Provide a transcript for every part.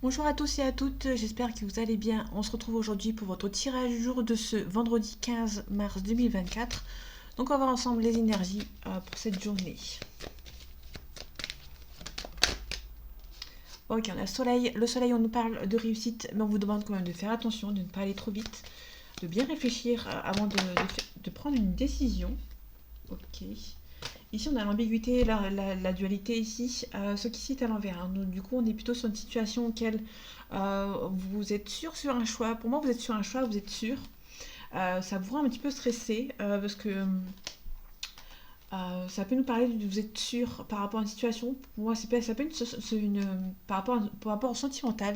Bonjour à tous et à toutes, j'espère que vous allez bien. On se retrouve aujourd'hui pour votre tirage du jour de ce vendredi 15 mars 2024. Donc on va voir ensemble les énergies pour cette journée. Ok, on a le soleil. Le soleil, on nous parle de réussite, mais on vous demande quand même de faire attention, de ne pas aller trop vite, de bien réfléchir avant de prendre une décision. Ok. Ici, on a l'ambiguïté, la dualité ici, ce qui cite à l'envers, hein. Donc, du coup, on est plutôt sur une situation auquel vous êtes sûr sur un choix. Pour moi, vous êtes sur un choix, vous êtes sûr. Ça vous rend un petit peu stressé parce que ça peut nous parler de vous êtes sûr par rapport à une situation. Pour moi, ça peut être par rapport au sentimental.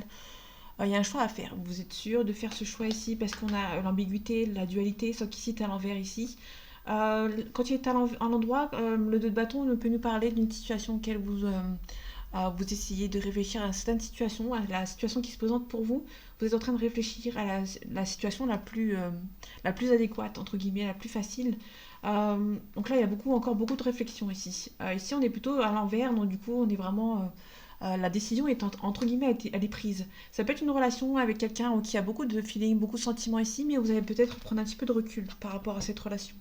Il y a un choix à faire. Vous êtes sûr de faire ce choix ici parce qu'on a l'ambiguïté, la dualité, ce qui cite à l'envers ici. Quand il est à l'endroit, le 2 de bâton peut nous parler d'une situation auquel vous essayez de réfléchir à certaines situations, à la situation qui se présente pour vous. Vous êtes en train de réfléchir à la situation la plus adéquate, entre guillemets, la plus facile. Donc là, il y a encore beaucoup de réflexion ici. Ici, on est plutôt à l'envers, donc du coup, on est vraiment... la décision est entre guillemets, elle est prise. Ça peut être une relation avec quelqu'un qui a beaucoup de feeling, beaucoup de sentiments ici, mais vous allez peut-être prendre un petit peu de recul par rapport à cette relation.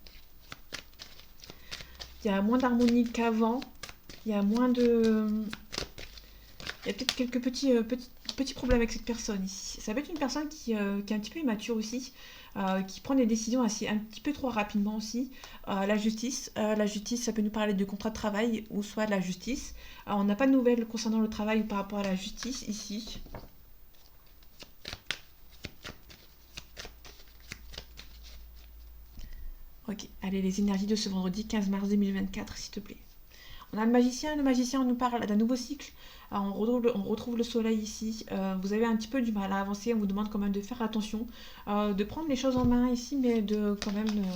Il y a moins d'harmonie qu'avant. Il y a moins de... Il y a peut-être quelques petits problèmes avec cette personne ici. Ça peut être une personne qui est un petit peu immature aussi, qui prend des décisions assez, un petit peu trop rapidement aussi. La justice, ça peut nous parler de contrat de travail ou soit de la justice. On n'a pas de nouvelles concernant le travail ou par rapport à la justice ici. Ok, allez, les énergies de ce vendredi 15 mars 2024, s'il te plaît. On a le magicien nous parle d'un nouveau cycle. On retrouve le soleil ici. Vous avez un petit peu du mal à avancer, on vous demande quand même de faire attention, de prendre les choses en main ici, mais de quand même...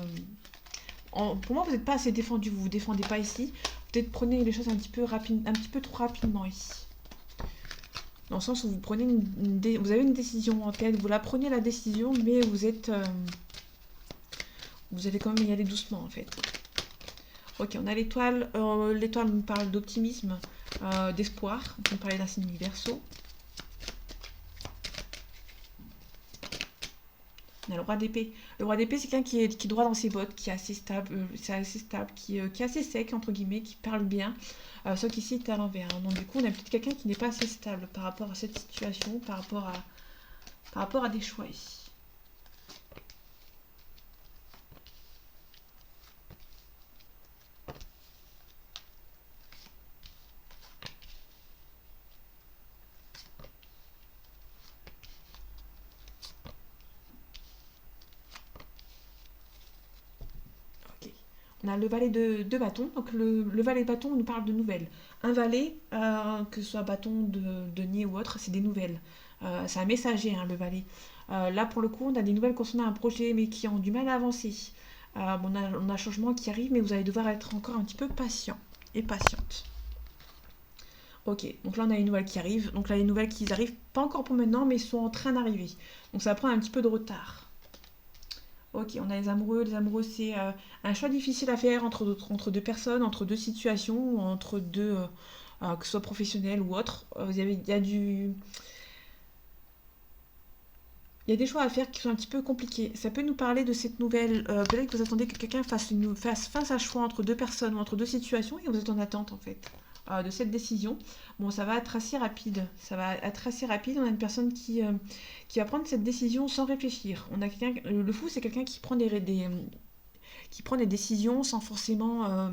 pour moi, vous n'êtes pas assez défendu, vous ne vous défendez pas ici. Peut-être prenez les choses un petit peu trop rapidement ici. Dans le sens où vous avez une décision en tête, vous la prenez la décision, mais vous allez quand même y aller doucement en fait. Ok, on a l'étoile. L'étoile nous parle d'optimisme, d'espoir. On peut parler d'un signe universel. On a le roi d'épée. Le roi d'épée, c'est quelqu'un qui est droit dans ses bottes, qui est assez stable, qui est assez sec, entre guillemets, qui parle bien. Sauf qu'ici, c'est à l'envers, hein. Donc, du coup, on a peut-être quelqu'un qui n'est pas assez stable par rapport à cette situation, par rapport à des choix ici. Ok. On a le valet de bâton. Donc le valet de bâton nous parle de nouvelles. Un valet, que ce soit bâton de denier ou autre, c'est des nouvelles. C'est un messager, hein, le valet. Là, pour le coup, on a des nouvelles concernant un projet, mais qui ont du mal à avancer. On a un changement qui arrive, mais vous allez devoir être encore un petit peu patient et patiente. Ok, donc là on a les nouvelles qui arrivent. Donc là les nouvelles qui arrivent, pas encore pour maintenant, mais sont en train d'arriver. Donc ça va prendre un petit peu de retard. Ok, on a les amoureux. Les amoureux, c'est un choix difficile à faire entre deux personnes, entre deux situations, entre deux, que ce soit professionnel ou autre. Il y a des choix à faire qui sont un petit peu compliqués. Ça peut nous parler de cette nouvelle. Peut-être que vous attendez que quelqu'un fasse face à choix entre deux personnes ou entre deux situations et vous êtes en attente en fait de cette décision. Bon, ça va être assez rapide. Ça va être assez rapide. On a une personne qui va prendre cette décision sans réfléchir. On a quelqu'un. Le fou, c'est quelqu'un qui prend des décisions sans forcément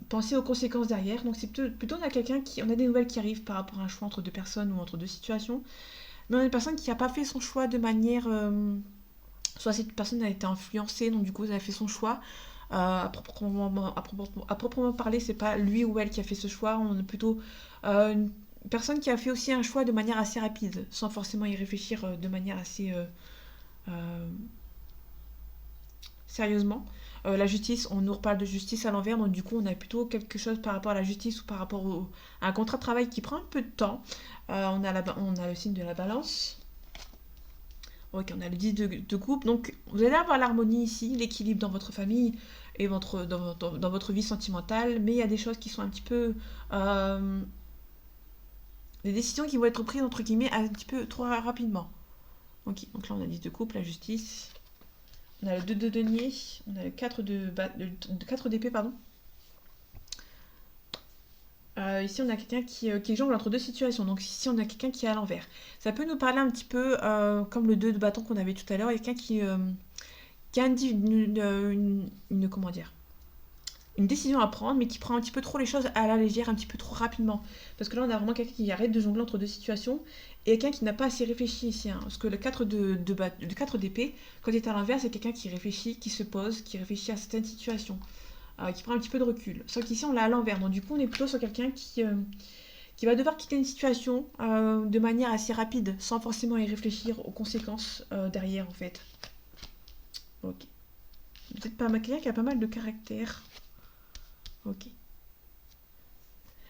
penser aux conséquences derrière. Donc c'est plutôt on a on a des nouvelles qui arrivent par rapport à un choix entre deux personnes ou entre deux situations. Mais on a une personne qui n'a pas fait son choix de manière. Soit cette personne a été influencée, donc du coup elle a fait son choix. À proprement parler, c'est pas lui ou elle qui a fait ce choix. On a plutôt une personne qui a fait aussi un choix de manière assez rapide, sans forcément y réfléchir de manière assez euh, sérieusement. La justice, on nous reparle de justice à l'envers, donc du coup on a plutôt quelque chose par rapport à la justice ou par rapport à un contrat de travail qui prend un peu de temps. On a le signe de la balance. Ok, on a le 10 de coupe. Donc vous allez avoir l'harmonie ici, l'équilibre dans votre famille et dans votre vie sentimentale, mais il y a des choses qui sont un petit peu des décisions qui vont être prises, entre guillemets, un petit peu trop rapidement. Ok, donc là on a 10 de couple, la justice. On a le 2 de denier, on a le 4 d'épée, pardon. Ici, on a quelqu'un qui jongle entre deux situations. Donc ici, on a quelqu'un qui est à l'envers. Ça peut nous parler un petit peu comme le 2 de bâton qu'on avait tout à l'heure. Il y a quelqu'un qui a comment dire, une décision à prendre, mais qui prend un petit peu trop les choses à la légère, un petit peu trop rapidement. Parce que là, on a vraiment quelqu'un qui arrête de jongler entre deux situations et quelqu'un qui n'a pas assez réfléchi ici. Hein. Parce que le 4 le 4 d'épée, quand il est à l'envers, c'est quelqu'un qui réfléchit, qui se pose, qui réfléchit à certaines situations, qui prend un petit peu de recul. Sauf qu'ici, on l'a à l'envers. Donc du coup, on est plutôt sur quelqu'un qui va devoir quitter une situation de manière assez rapide, sans forcément y réfléchir aux conséquences derrière, en fait. Ok. Peut-être pas quelqu'un qui a pas mal de caractère. Ok.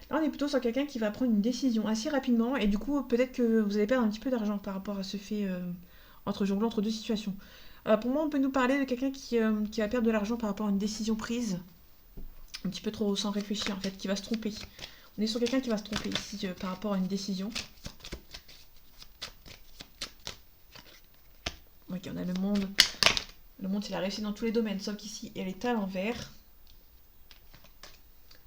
Là, on est plutôt sur quelqu'un qui va prendre une décision assez rapidement et du coup, peut-être que vous allez perdre un petit peu d'argent par rapport à ce fait entre jongler entre deux situations. Pour moi, on peut nous parler de quelqu'un qui va perdre de l'argent par rapport à une décision prise, un petit peu trop sans réfléchir en fait, qui va se tromper. On est sur quelqu'un qui va se tromper ici par rapport à une décision. Ok, on a le monde. Le monde, il a réussi dans tous les domaines, sauf qu'ici, elle est à l'envers.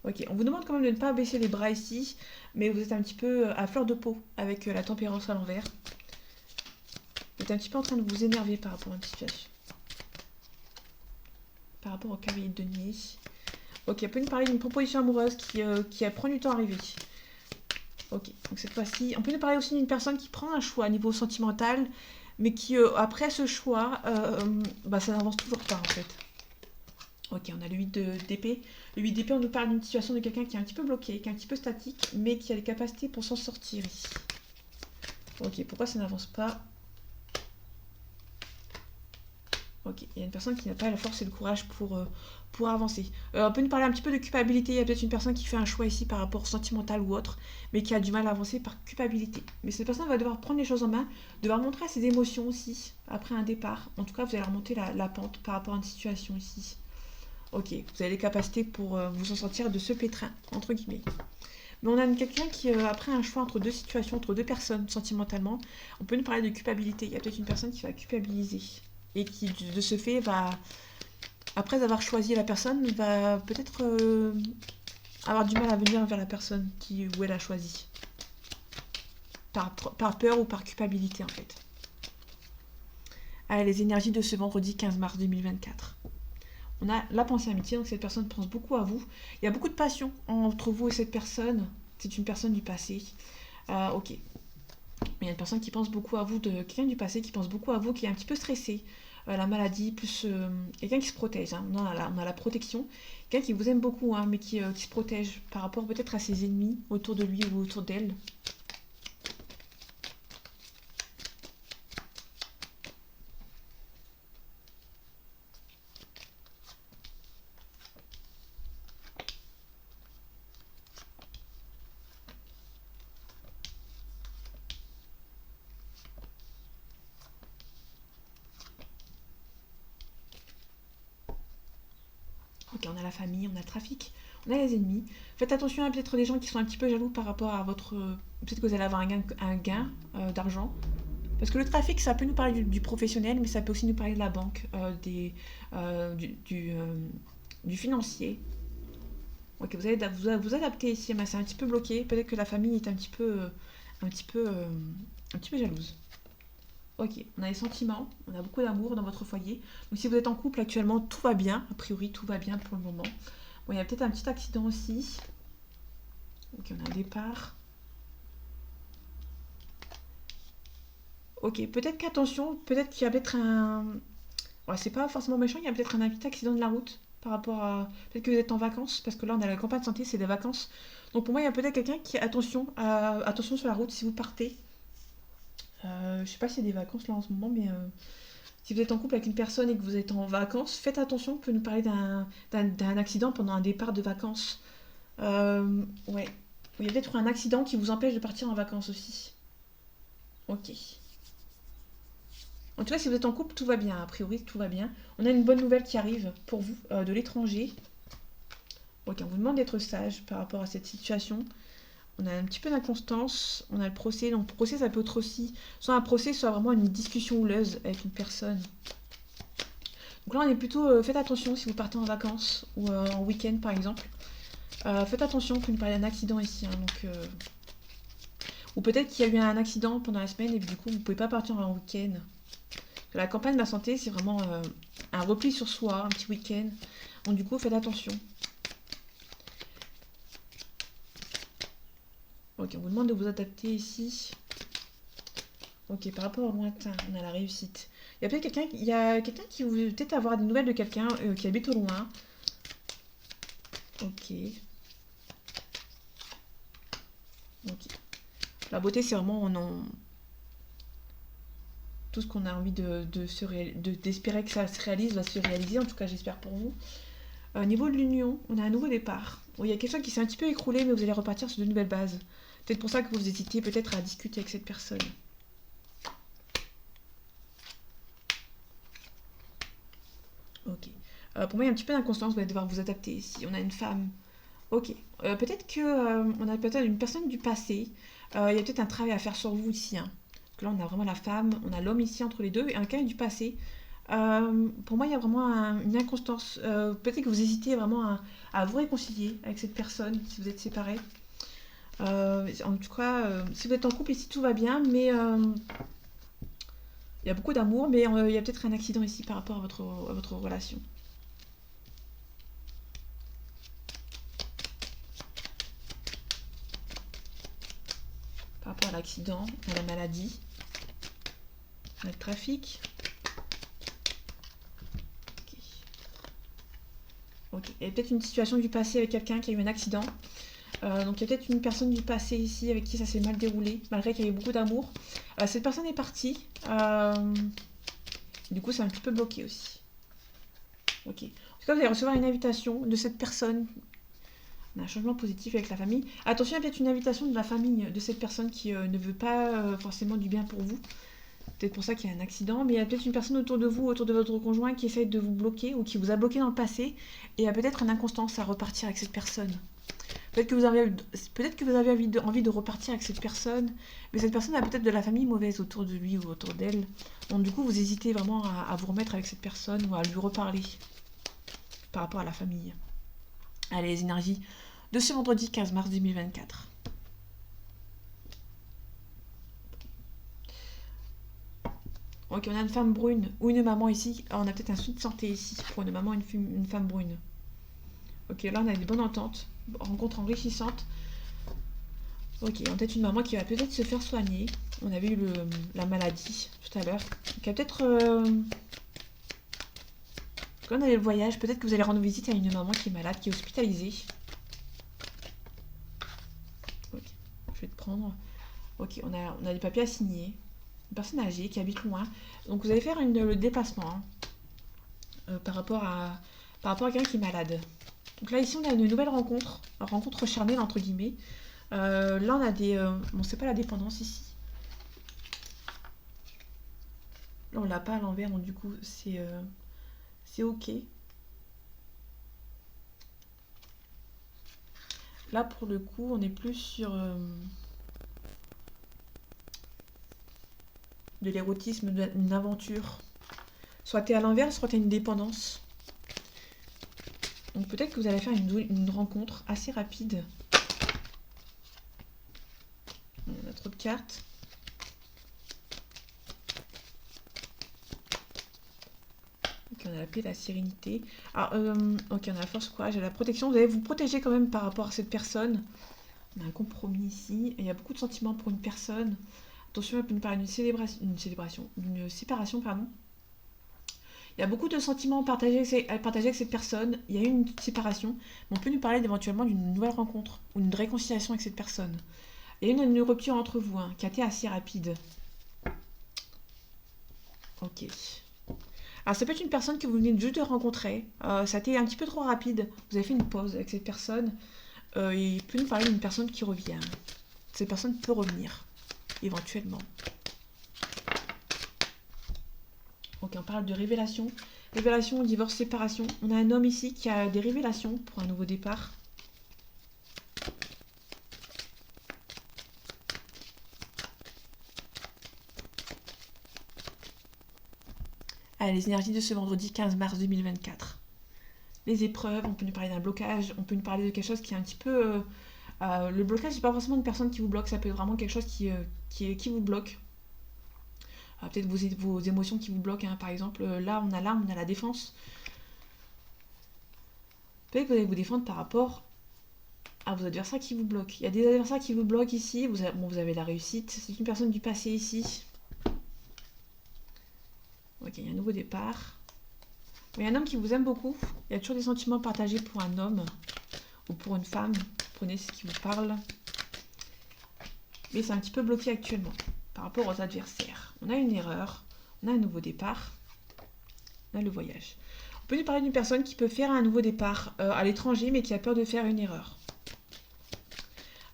Ok, on vous demande quand même de ne pas baisser les bras ici, mais vous êtes un petit peu à fleur de peau avec la tempérance à l'envers. Vous êtes un petit peu en train de vous énerver par rapport à une situation. Par rapport au cavalier de denier. Ok, on peut nous parler d'une proposition amoureuse qui prend du temps à arriver. Ok, donc cette fois-ci, on peut nous parler aussi d'une personne qui prend un choix à niveau sentimental, mais qui, après ce choix, ça n'avance toujours pas en fait. Ok, on a le 8 d'épée. Le 8 d'épée, on nous parle d'une situation de quelqu'un qui est un petit peu bloqué, qui est un petit peu statique, mais qui a les capacités pour s'en sortir ici. Ok, pourquoi ça n'avance pas? Ok, il y a une personne qui n'a pas la force et le courage pour avancer. On peut nous parler un petit peu de culpabilité. Il y a peut-être une personne qui fait un choix ici par rapport sentimental ou autre, mais qui a du mal à avancer par culpabilité. Mais cette personne va devoir prendre les choses en main, devoir montrer ses émotions aussi, après un départ. En tout cas, vous allez remonter la pente par rapport à une situation ici. Ok, vous avez les capacités pour vous en sortir de ce pétrin, entre guillemets. Mais on a quelqu'un qui, après un choix entre deux situations, entre deux personnes sentimentalement, on peut nous parler de culpabilité. Il y a peut-être une personne qui va culpabiliser et qui, de ce fait, va, après avoir choisi la personne, va peut-être avoir du mal à venir vers la personne où elle a choisi. Par peur ou par culpabilité, en fait. Allez, les énergies de ce vendredi 15 mars 2024. On a la pensée amitié, donc cette personne pense beaucoup à vous. Il y a beaucoup de passion entre vous et cette personne. C'est une personne du passé. Ok. Il y a une personne qui pense beaucoup à vous, quelqu'un du passé qui pense beaucoup à vous, qui est un petit peu stressé. La maladie, plus quelqu'un qui se protège. Hein. On a la protection. Quelqu'un qui vous aime beaucoup, hein, mais qui se protège par rapport peut-être à ses ennemis autour de lui ou autour d'elle. Ok, on a la famille, on a le trafic, on a les ennemis. Faites attention à peut-être des gens qui sont un petit peu jaloux par rapport à votre... peut-être que vous allez avoir un gain d'argent. Parce que le trafic, ça peut nous parler du professionnel, mais ça peut aussi nous parler de la banque, du financier. Ok, vous allez vous adapter ici, mais c'est un petit peu bloqué. Peut-être que la famille est un petit peu, un petit peu jalouse. Ok, on a les sentiments, on a beaucoup d'amour dans votre foyer. Donc si vous êtes en couple actuellement, tout va bien. A priori, tout va bien pour le moment. Bon, il y a peut-être un petit accident aussi. Ok, on a un départ. Ok, peut-être qu'attention, peut-être qu'il y a peut-être un... Ouais, c'est pas forcément méchant, il y a peut-être un petit accident de la route par rapport à... Peut-être que vous êtes en vacances, parce que là on a la campagne de santé, c'est des vacances. Donc pour moi, il y a peut-être quelqu'un qui... Attention, attention sur la route si vous partez. Je sais pas s'il y a des vacances là en ce moment, mais si vous êtes en couple avec une personne et que vous êtes en vacances, faites attention, on peut nous parler d'un accident pendant un départ de vacances. Ouais. Il y a peut-être un accident qui vous empêche de partir en vacances aussi. Ok. En tout cas, si vous êtes en couple, tout va bien. A priori, tout va bien. On a une bonne nouvelle qui arrive pour vous de l'étranger. Ok, on vous demande d'être sage par rapport à cette situation. On a un petit peu d'inconstance, on a le procès. Donc procès, ça peut être aussi soit un procès, soit vraiment une discussion houleuse avec une personne. Donc là, on est plutôt... faites attention si vous partez en vacances ou en week-end, par exemple. Faites attention, vous nous parlez d'un accident ici. Hein, donc, ou peut-être qu'il y a eu un accident pendant la semaine et du coup, vous ne pouvez pas partir en week-end. La campagne de la santé, c'est vraiment un repli sur soi, un petit week-end. Donc du coup, faites attention. Ok, on vous demande de vous adapter ici. Ok, par rapport au lointain, on a la réussite. Il y a peut-être quelqu'un qui veut peut-être avoir des nouvelles de quelqu'un qui habite au loin. Ok. Ok. La beauté, c'est vraiment tout ce qu'on a envie d'espérer que ça se réalise, va se réaliser. En tout cas, j'espère pour vous. Au niveau de l'union, on a un nouveau départ. Bon, il y a quelque chose qui s'est un petit peu écroulé, mais vous allez repartir sur de nouvelles bases. Peut-être pour ça que vous hésitez peut-être à discuter avec cette personne. Ok. Pour moi, il y a un petit peu d'inconstance, vous allez devoir vous adapter. Si on a une femme, ok. Peut-être que on a peut-être une personne du passé. Il y a peut-être un travail à faire sur vous ici. Hein. Donc là, on a vraiment la femme, on a l'homme ici entre les deux, et un cas du passé. Pour moi, il y a vraiment une inconstance. Peut-être que vous hésitez vraiment à vous réconcilier avec cette personne si vous êtes séparés. En tout cas, si vous êtes en couple ici, tout va bien, mais il y a beaucoup d'amour, mais il y a peut-être un accident ici par rapport à votre relation. Par rapport à l'accident, à la maladie, à le trafic. Ok. Ok. Il y a peut-être une situation du passé avec quelqu'un qui a eu un accident. Donc il y a peut-être une personne du passé ici avec qui ça s'est mal déroulé, malgré qu'il y avait beaucoup d'amour. Cette personne est partie. Du coup, c'est un petit peu bloqué aussi. Ok. En tout cas, vous allez recevoir une invitation de cette personne. On a un changement positif avec la famille. Attention, il y a peut-être une invitation de la famille de cette personne qui ne veut pas forcément du bien pour vous. Peut-être pour ça qu'il y a un accident, mais il y a peut-être une personne autour de vous, autour de votre conjoint, qui essaye de vous bloquer ou qui vous a bloqué dans le passé, et il y a peut-être une inconstance à repartir avec cette personne. Peut-être que vous avez envie de repartir avec cette personne, mais cette personne a peut-être de la famille mauvaise autour de lui ou autour d'elle. Donc du coup, vous hésitez vraiment à vous remettre avec cette personne ou à lui reparler par rapport à la famille. Allez, les énergies de ce vendredi 15 mars 2024. Ok, on a une femme brune ou une maman ici. On a peut-être un souci de santé ici pour une maman et une femme brune. Ok, là on a des bonnes ententes, rencontres enrichissantes. Ok, on a peut-être une maman qui va peut-être se faire soigner. On avait eu la maladie tout à l'heure. Donc, il y a peut-être... quand on a le voyage, peut-être que vous allez rendre visite à une maman qui est malade, qui est hospitalisée. Ok, je vais te prendre. Ok, on a des papiers à signer. Une personne âgée qui habite loin. Donc vous allez faire le déplacement hein, par rapport à quelqu'un qui est malade. Donc là, ici, on a une nouvelle rencontre charnelle, entre guillemets. Là, on a des... bon, c'est pas la dépendance ici. Là, on l'a pas à l'envers, donc du coup, c'est ok. Là, pour le coup, on est plus sur de l'érotisme, d'une aventure. Soit t'es à l'envers, soit t'es une dépendance. Donc peut-être que vous allez faire une rencontre assez rapide. On a trop de cartes. Ok, on a la paix, la sérénité. Alors, ok, on a la force, courage et la protection. Vous allez vous protéger quand même par rapport à cette personne. On a un compromis ici. Et il y a beaucoup de sentiments pour une personne. Attention, elle peut nous parler d'une séparation, pardon. Il y a beaucoup de sentiments partagés avec cette personne. Il y a eu une séparation. Mais on peut nous parler éventuellement d'une nouvelle rencontre ou d'une réconciliation avec cette personne. Il y a eu une rupture entre vous hein, qui a été assez rapide. Ok. Alors ça peut être une personne que vous venez juste de rencontrer. Ça a été un petit peu trop rapide. Vous avez fait une pause avec cette personne. Il peut nous parler d'une personne qui revient. Cette personne peut revenir, éventuellement. Ok, on parle de révélation. Révélation, divorce, séparation. On a un homme ici qui a des révélations pour un nouveau départ. Les énergies de ce vendredi 15 mars 2024. Les épreuves, on peut nous parler d'un blocage, on peut nous parler de quelque chose qui est un petit peu... le blocage, c'est pas forcément une personne qui vous bloque, ça peut être vraiment quelque chose qui vous bloque. Peut-être vos émotions qui vous bloquent, hein. Par exemple, là, on a l'arme, on a la défense. Peut-être que vous allez vous défendre par rapport à vos adversaires qui vous bloquent. Il y a des adversaires qui vous bloquent ici, vous avez la réussite. C'est une personne du passé ici. Ok, il y a un nouveau départ. Il y a un homme qui vous aime beaucoup. Il y a toujours des sentiments partagés pour un homme ou pour une femme. Prenez ce qui vous parle. Mais c'est un petit peu bloqué actuellement par rapport aux adversaires. On a une erreur, on a un nouveau départ, on a le voyage. On peut nous parler d'une personne qui peut faire un nouveau départ à l'étranger mais qui a peur de faire une erreur.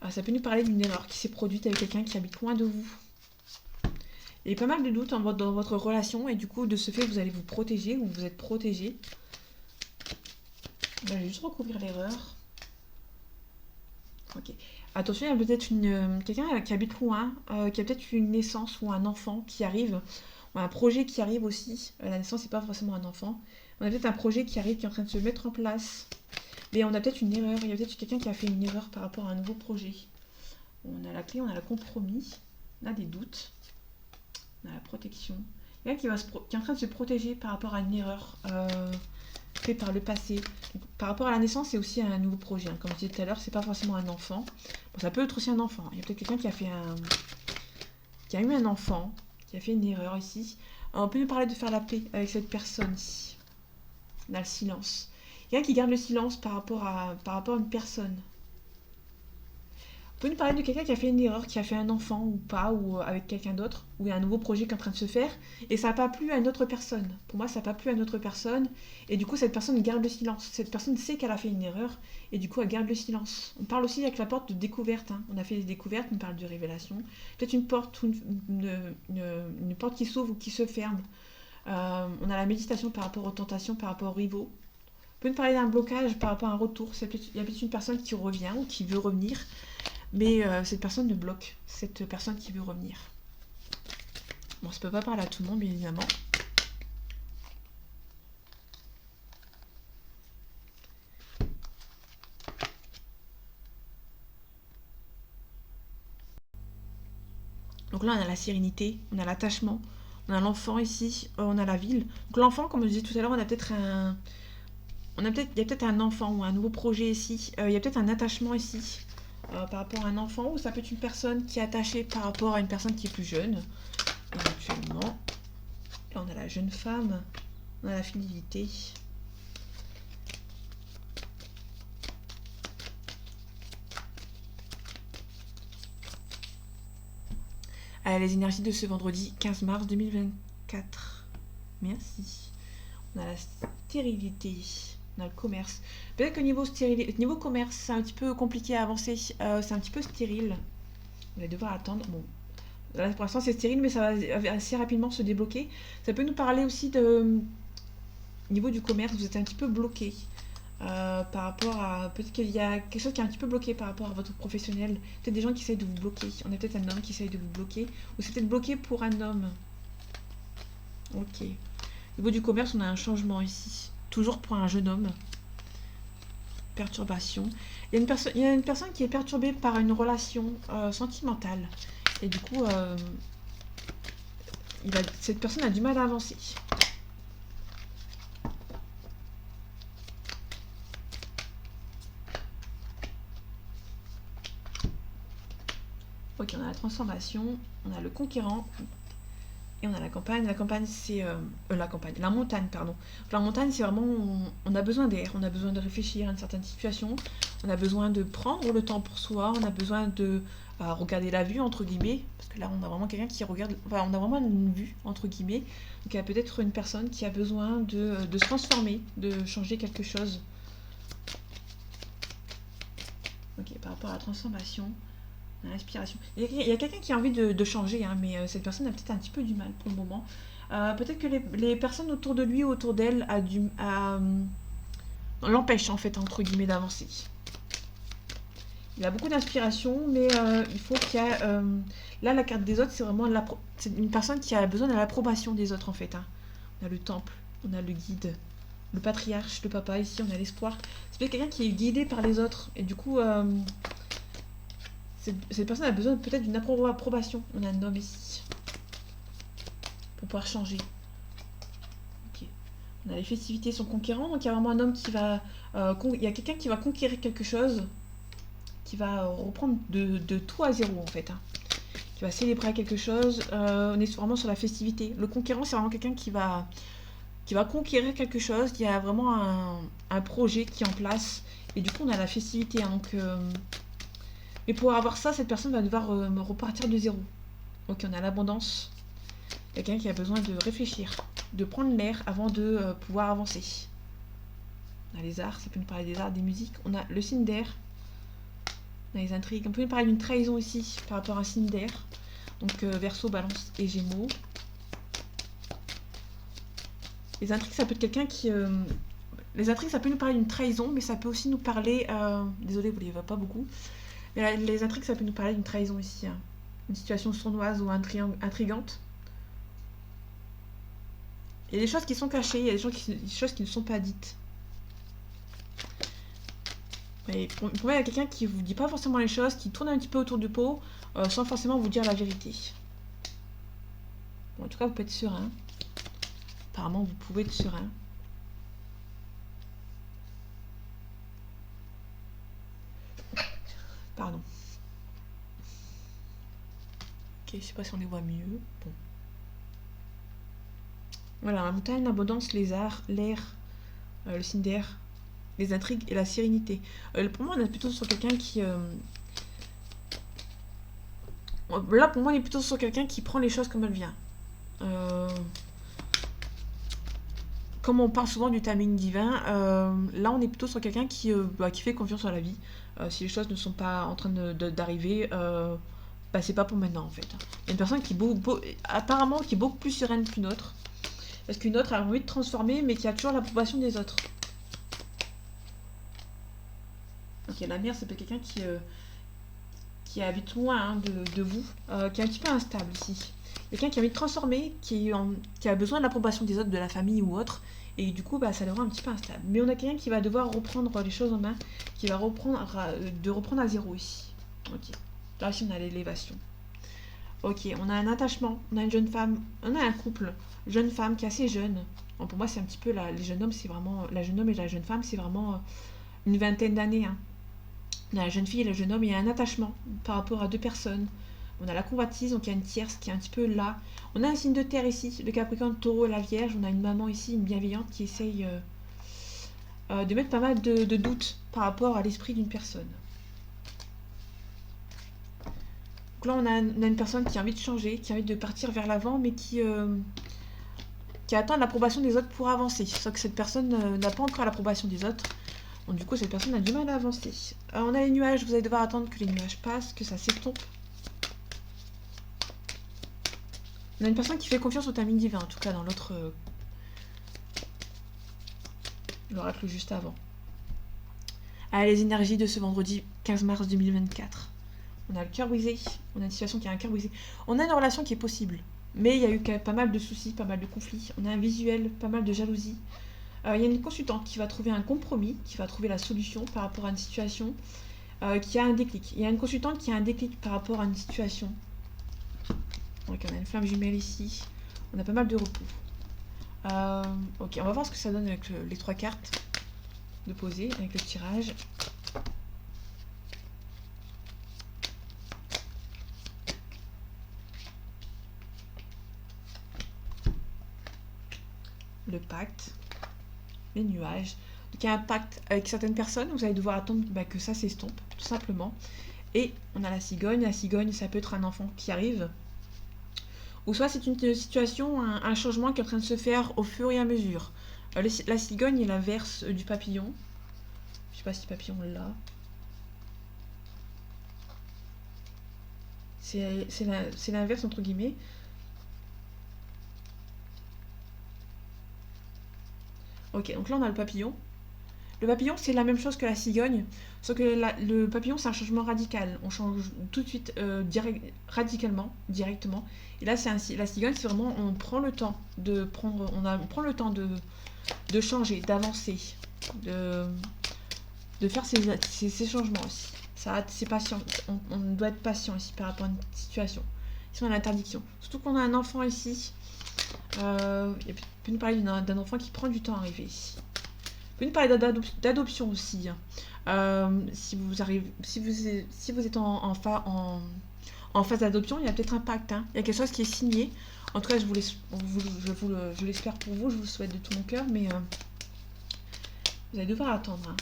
Ça peut nous parler d'une erreur qui s'est produite avec quelqu'un qui habite loin de vous. Il y a pas mal de doutes dans votre relation et du coup, de ce fait, vous allez vous protéger ou vous êtes protégé. Je vais juste recouvrir l'erreur. Ok. Attention, il y a peut-être quelqu'un qui habite loin, qui a peut-être une naissance ou un enfant qui arrive, ou un projet qui arrive aussi. La naissance, c'est pas forcément un enfant. On a peut-être un projet qui arrive, qui est en train de se mettre en place. Mais on a peut-être une erreur. Il y a peut-être quelqu'un qui a fait une erreur par rapport à un nouveau projet. On a la clé, on a le compromis, on a des doutes. On a la protection. Il y a quelqu'un qui est en train de se protéger par rapport à une erreur faite par le passé. Donc, par rapport à la naissance, c'est aussi un nouveau projet. Hein. Comme je disais tout à l'heure, c'est pas forcément un enfant. Bon, ça peut être aussi un enfant. Il y a peut-être quelqu'un qui a eu un enfant, qui a fait une erreur ici. Alors, on peut nous parler de faire la paix avec cette personne ici. On a le silence. Il y a quelqu'un qui garde le silence par rapport à une personne. On peut nous parler de quelqu'un qui a fait une erreur, qui a fait un enfant ou pas, ou avec quelqu'un d'autre, ou il y a un nouveau projet qui est en train de se faire, et ça n'a pas plu à une autre personne. Pour moi, ça n'a pas plu à une autre personne, et du coup, cette personne garde le silence. Cette personne sait qu'elle a fait une erreur, et du coup, elle garde le silence. On parle aussi avec la porte de découverte. Hein. On a fait des découvertes, on parle de révélation. Peut-être une porte, une porte qui s'ouvre ou qui se ferme. On a la méditation par rapport aux tentations, par rapport aux rivaux. On peut nous parler d'un blocage par rapport à un retour. Il y a peut-être une personne qui revient ou qui veut revenir. Mais cette personne ne bloque, cette personne qui veut revenir. Bon, ça ne peut pas parler à tout le monde, bien évidemment. Donc là, on a la sérénité, on a l'attachement, on a l'enfant ici, on a la ville. Donc l'enfant, comme je disais tout à l'heure, il y a peut-être un enfant ou un nouveau projet ici. Il y a peut-être un attachement ici. Par rapport à un enfant, ou ça peut être une personne qui est attachée par rapport à une personne qui est plus jeune, éventuellement. Là, on a la jeune femme, on a la fidélité. Les énergies de ce vendredi 15 mars 2024. Merci. On a la stérilité. On a le commerce. Peut-être que niveau commerce, c'est un petit peu compliqué à avancer. C'est un petit peu stérile. On va devoir attendre. Bon, là pour l'instant c'est stérile, mais ça va assez rapidement se débloquer. Ça peut nous parler aussi de niveau du commerce. Vous êtes un petit peu bloqué par rapport à peut-être qu'il y a quelque chose qui est un petit peu bloqué par rapport à votre professionnel. Peut-être des gens qui essayent de vous bloquer. On a peut-être un homme qui essaye de vous bloquer, ou c'est peut-être bloqué pour un homme. Ok. Au niveau du commerce, on a un changement ici. Toujours pour un jeune homme. Perturbation. Il y a une personne qui est perturbée par une relation sentimentale. Et du coup, cette personne a du mal à avancer. Ok, on a la transformation, on a le conquérant. Et on a la campagne. La campagne, c'est... la montagne, pardon. La montagne, c'est vraiment... On a besoin d'air, on a besoin de réfléchir à une certaine situation. On a besoin de prendre le temps pour soi. On a besoin de regarder la vue, entre guillemets. Parce que là, on a vraiment quelqu'un qui regarde... Enfin, on a vraiment une vue, entre guillemets. Donc, il y a peut-être une personne qui a besoin de se transformer, de changer quelque chose. Ok, par rapport à la transformation... L'inspiration. Il y a quelqu'un qui a envie de changer, hein, mais cette personne a peut-être un petit peu du mal pour le moment. Peut-être que les personnes autour de lui, autour d'elle, l'empêchent en fait, entre guillemets, d'avancer. Il a beaucoup d'inspiration, mais il faut qu'il y ait... là, la carte des autres, c'est vraiment c'est une personne qui a besoin de l'approbation des autres, en fait. Hein. On a le temple, on a le guide, le patriarche, le papa. Ici, on a l'espoir. C'est peut-être quelqu'un qui est guidé par les autres. Et du coup, cette personne a besoin peut-être d'une approbation. On a un homme ici. Pour pouvoir changer. Ok. On a les festivités sont conquérants. Donc, il y a vraiment un homme qui va... il y a quelqu'un qui va conquérir quelque chose. Qui va reprendre de tout à zéro, en fait. Hein. Qui va célébrer quelque chose. On est vraiment sur la festivité. Le conquérant, c'est vraiment quelqu'un qui va conquérir quelque chose. Il y a vraiment un projet qui est en place. Et du coup, on a la festivité. Hein, donc... Et pour avoir ça, cette personne va devoir repartir de zéro. Ok, on a l'abondance. Quelqu'un qui a besoin de réfléchir, de prendre l'air avant de pouvoir avancer. On a les arts, ça peut nous parler des arts, des musiques. On a le signe d'air. On a les intrigues. On peut nous parler d'une trahison ici par rapport à un signe d'air. Donc Verseau, Balance et Gémeaux. Les intrigues, ça peut être quelqu'un qui... Les intrigues, ça peut nous parler d'une trahison, mais ça peut aussi nous parler... Désolée, vous ne les voyez pas beaucoup. Mais les intrigues, ça peut nous parler d'une trahison ici. Hein. Une situation sournoise ou intrigante. Il y a des choses qui sont cachées, il y a des choses qui ne sont pas dites. Et pour moi, il y a quelqu'un qui vous dit pas forcément les choses, qui tourne un petit peu autour du pot, sans forcément vous dire la vérité. Bon, en tout cas, vous pouvez être serein. Apparemment, vous pouvez être serein. Pardon. Ok, je sais pas si on les voit mieux. Bon. Voilà, la montagne, l'abondance, les arts, l'air, le signe d'air, les intrigues et la sérénité. Pour moi, on est plutôt sur quelqu'un qui... Là, pour moi, on est plutôt sur quelqu'un qui prend les choses comme elles viennent. Comme on parle souvent du timing divin, là, on est plutôt sur quelqu'un qui fait confiance à la vie. Si les choses ne sont pas en train d'arriver, c'est pas pour maintenant, en fait. Il y a une personne qui apparemment qui est beaucoup plus sereine qu'une autre. Parce qu'une autre a envie de transformer, mais qui a toujours l'approbation des autres. Ok, la mère, c'est peut-être quelqu'un qui habite loin hein, de vous, qui est un petit peu instable ici. Quelqu'un qui a envie de transformer, qui a besoin de l'approbation des autres, de la famille ou autre, et du coup, ça le rend un petit peu instable. Mais on a quelqu'un qui va devoir reprendre les choses en main, qui va reprendre à zéro ici. Ok, là aussi on a l'élévation. Ok, on a un attachement, on a une jeune femme, on a un couple, jeune femme qui est assez jeune. Bon, pour moi, c'est un petit peu les jeunes hommes, c'est vraiment la jeune homme et la jeune femme, c'est vraiment une vingtaine d'années. Hein. On a la jeune fille et le jeune homme, il y a un attachement par rapport à deux personnes. On a la convoitise, donc il y a une tierce qui est un petit peu là. On a un signe de terre ici, le Capricorne, le Taureau et la Vierge. On a une maman ici, une bienveillante qui essaye de mettre pas mal de doutes par rapport à l'esprit d'une personne. Donc là, on a une personne qui a envie de changer, qui a envie de partir vers l'avant, mais qui attend l'approbation des autres pour avancer. Sauf que cette personne n'a pas encore l'approbation des autres. Donc du coup, cette personne a du mal à avancer. On a les nuages, vous allez devoir attendre que les nuages passent, que ça s'estompe. On a une personne qui fait confiance au timing divin, en tout cas dans l'autre... l'oracle juste avant. Ah, les énergies de ce vendredi 15 mars 2024. On a le cœur brisé, on a une situation qui a un cœur brisé. On a une relation qui est possible, mais il y a eu pas mal de soucis, pas mal de conflits. On a un visuel, pas mal de jalousie. Il y a une consultante qui va trouver un compromis, qui va trouver la solution par rapport à une situation, qui a un déclic. Il y a une consultante qui a un déclic par rapport à une situation. Donc on a une flamme jumelle ici. On a pas mal de repos. Ok, on va voir ce que ça donne avec les trois cartes de poser, avec le tirage. Le pacte, les nuages. Donc il y a un pacte avec certaines personnes, vous allez devoir attendre que ça s'estompe, tout simplement. Et on a la cigogne, ça peut être un enfant qui arrive. Ou soit c'est une situation, un changement qui est en train de se faire au fur et à mesure. La cigogne est l'inverse du papillon. Je sais pas si le papillon l'a. C'est l'inverse entre guillemets. Ok, donc là on a le papillon. Le papillon, c'est la même chose que la cigogne, sauf que le papillon, c'est un changement radical. On change tout de suite, radicalement, directement. Et là, la cigogne, c'est vraiment, on prend le temps de prendre, on prend le temps de changer, d'avancer, de, de faire ces changements aussi. Ça, c'est patient. On doit être patient ici par rapport à une situation. Ici, on a l'interdiction. Surtout qu'on a un enfant ici. Il peut nous parler d'un enfant qui prend du temps à arriver ici. Il peut nous parler d'adoption aussi. Si vous êtes en phase d'adoption, il y a peut-être un pacte. Hein. Il y a quelque chose qui est signé. En tout cas, je l'espère pour vous. Je vous le souhaite de tout mon cœur. Mais vous allez devoir attendre. Hein.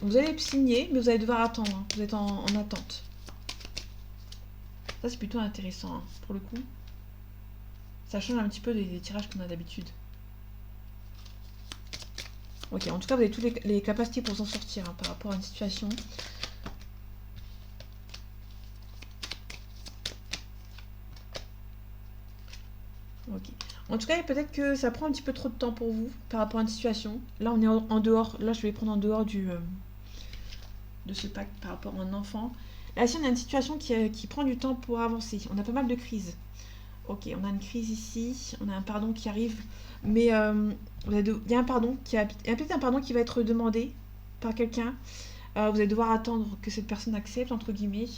Vous allez signer, mais vous allez devoir attendre. Hein. Vous êtes en attente. Ça, c'est plutôt intéressant, hein, pour le coup. Ça change un petit peu des tirages qu'on a d'habitude. Ok, en tout cas, vous avez toutes les capacités pour s'en sortir hein, par rapport à une situation. Ok. En tout cas, peut-être que ça prend un petit peu trop de temps pour vous par rapport à une situation. Là, on est en dehors. Là, je vais prendre en dehors de ce pacte par rapport à un enfant. Là, ici, on a une situation qui prend du temps pour avancer. On a pas mal de crises. Ok, on a une crise ici. On a un pardon qui arrive. Mais il y a un pardon il y a peut-être un pardon qui va être demandé par quelqu'un. Vous allez devoir attendre que cette personne accepte, entre guillemets.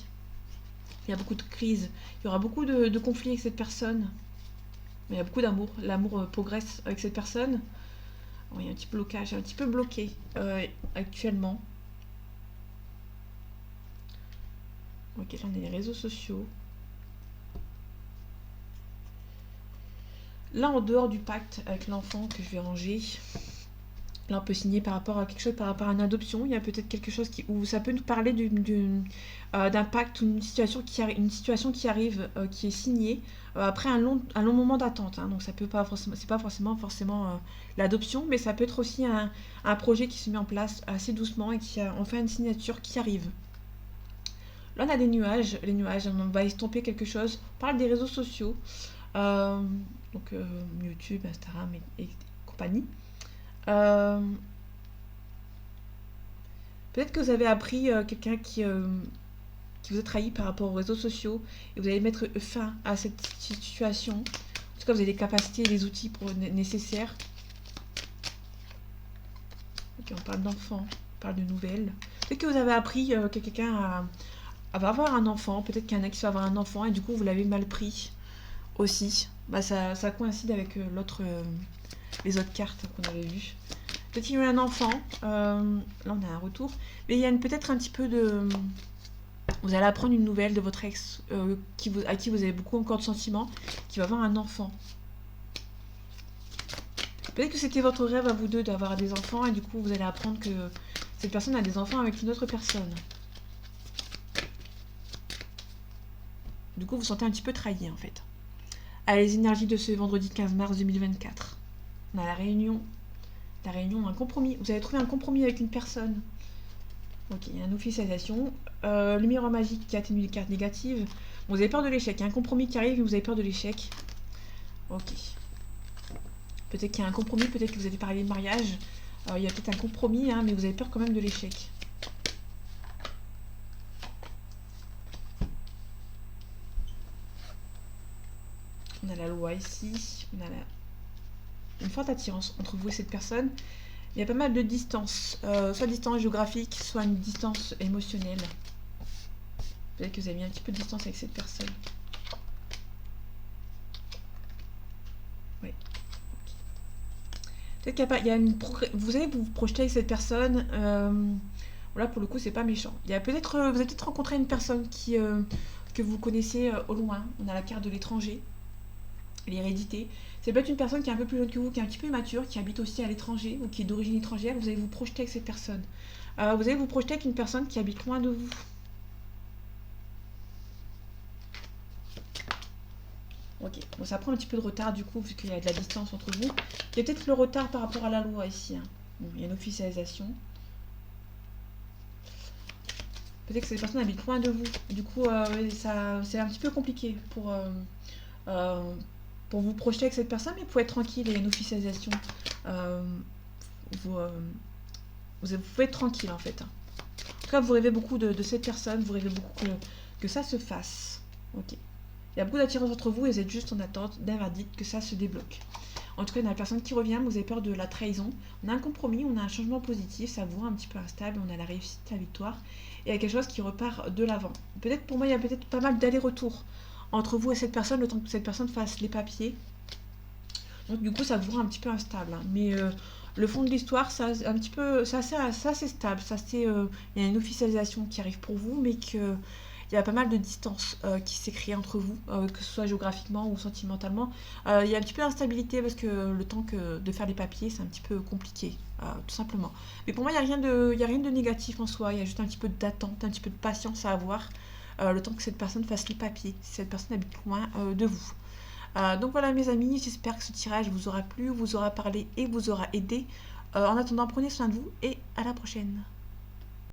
Il y a beaucoup de crises. Il y aura beaucoup de conflits avec cette personne. Mais il y a beaucoup d'amour. L'amour progresse avec cette personne. Bon, il y a un petit blocage, un petit peu bloqué actuellement. Ok, là on a les réseaux sociaux. Là, en dehors du pacte avec l'enfant que je vais ranger, là on peut signer par rapport à quelque chose, par rapport à une adoption. Il y a peut-être quelque chose où ça peut nous parler d'un pacte ou une situation qui arrive, qui est signée après un long moment d'attente. Hein. Donc ça peut pas forcément, c'est pas forcément l'adoption, mais ça peut être aussi un projet qui se met en place assez doucement et qui a enfin une signature qui arrive. Là, on a des nuages. Les nuages, on va estomper quelque chose. On parle des réseaux sociaux. Euh, donc YouTube, Instagram et compagnie. Peut-être que vous avez appris quelqu'un qui vous a trahi par rapport aux réseaux sociaux et vous allez mettre fin à cette situation. En tout cas, vous avez les capacités et les outils nécessaires. Ok, on parle d'enfants, on parle de nouvelles. Peut-être que vous avez appris que quelqu'un va avoir un enfant, peut-être qu'il y en a qui va avoir un enfant et du coup vous l'avez mal pris aussi. Bah, ça coïncide avec les autres cartes qu'on avait vues. Peut-être qu'il y a eu un enfant, là on a un retour, mais il y a peut-être un petit peu de... Vous allez apprendre une nouvelle de votre ex à qui vous avez beaucoup encore de sentiments, qui va avoir un enfant. Peut-être que c'était votre rêve à vous deux d'avoir des enfants et du coup vous allez apprendre que cette personne a des enfants avec une autre personne. Du coup vous sentez un petit peu trahi en fait. À les énergies de ce vendredi 15 mars 2024. On a la réunion, un compromis. Vous avez trouvé un compromis avec une personne. Ok, il y a une officialisation. Le miroir magique qui atténue les cartes négatives. Bon, vous avez peur de l'échec. Il y a un compromis qui arrive et vous avez peur de l'échec. Ok. Peut-être qu'il y a un compromis, peut-être que vous avez parlé de mariage. Il y a peut-être un compromis, hein, mais vous avez peur quand même de l'échec. On a la loi ici. On a une forte attirance entre vous et cette personne. Il y a pas mal de distance. Soit distance géographique, soit une distance émotionnelle. Peut-être que vous avez mis un petit peu de distance avec cette personne. Oui. Peut-être qu'il y a une vous allez vous projeter avec cette personne. Voilà, pour le coup, c'est pas méchant. Il y a peut-être, vous avez peut-être rencontré une personne que vous connaissez au loin. On a la carte de l'étranger, l'hérédité. C'est peut-être une personne qui est un peu plus jeune que vous, qui est un petit peu immature, qui habite aussi à l'étranger ou qui est d'origine étrangère. Vous allez vous projeter avec cette personne. Vous allez vous projeter avec une personne qui habite loin de vous. Ok, bon, ça prend un petit peu de retard du coup, vu qu'il y a de la distance entre vous. Il y a peut-être le retard par rapport à la loi ici. Hein. Bon, il y a une officialisation. Peut-être que cette personne habite loin de vous. Du coup, c'est un petit peu compliqué pour vous projeter avec cette personne, mais pour être tranquille, il y a une officialisation. Vous Vous pouvez être tranquille en fait. En tout cas, vous rêvez beaucoup de cette personne, vous rêvez beaucoup que ça se fasse. Ok. Il y a beaucoup d'attirance entre vous et vous êtes juste en attente d'un verdict, que ça se débloque. En tout cas, il y a la personne qui revient, vous avez peur de la trahison. On a un compromis, on a un changement positif, ça vous rend un petit peu instable, on a la réussite, la victoire. Et il y a quelque chose qui repart de l'avant. Peut-être pour moi, il y a peut-être pas mal d'allers-retours entre vous et cette personne, le temps que cette personne fasse les papiers. Donc du coup, ça vous rend un petit peu instable. Hein. Mais le fond de l'histoire, c'est un petit peu, c'est assez stable. Il y a une officialisation qui arrive pour vous, mais que il y a pas mal de distance qui s'est créée entre vous, que ce soit géographiquement ou sentimentalement. Il y a un petit peu d'instabilité parce que le temps de faire les papiers, c'est un petit peu compliqué, tout simplement. Mais pour moi, il y a rien de négatif en soi. Il y a juste un petit peu d'attente, un petit peu de patience à avoir, le temps que cette personne fasse les papiers, si cette personne habite loin de vous. Donc voilà mes amis, j'espère que ce tirage vous aura plu, vous aura parlé et vous aura aidé. En attendant, prenez soin de vous et à la prochaine.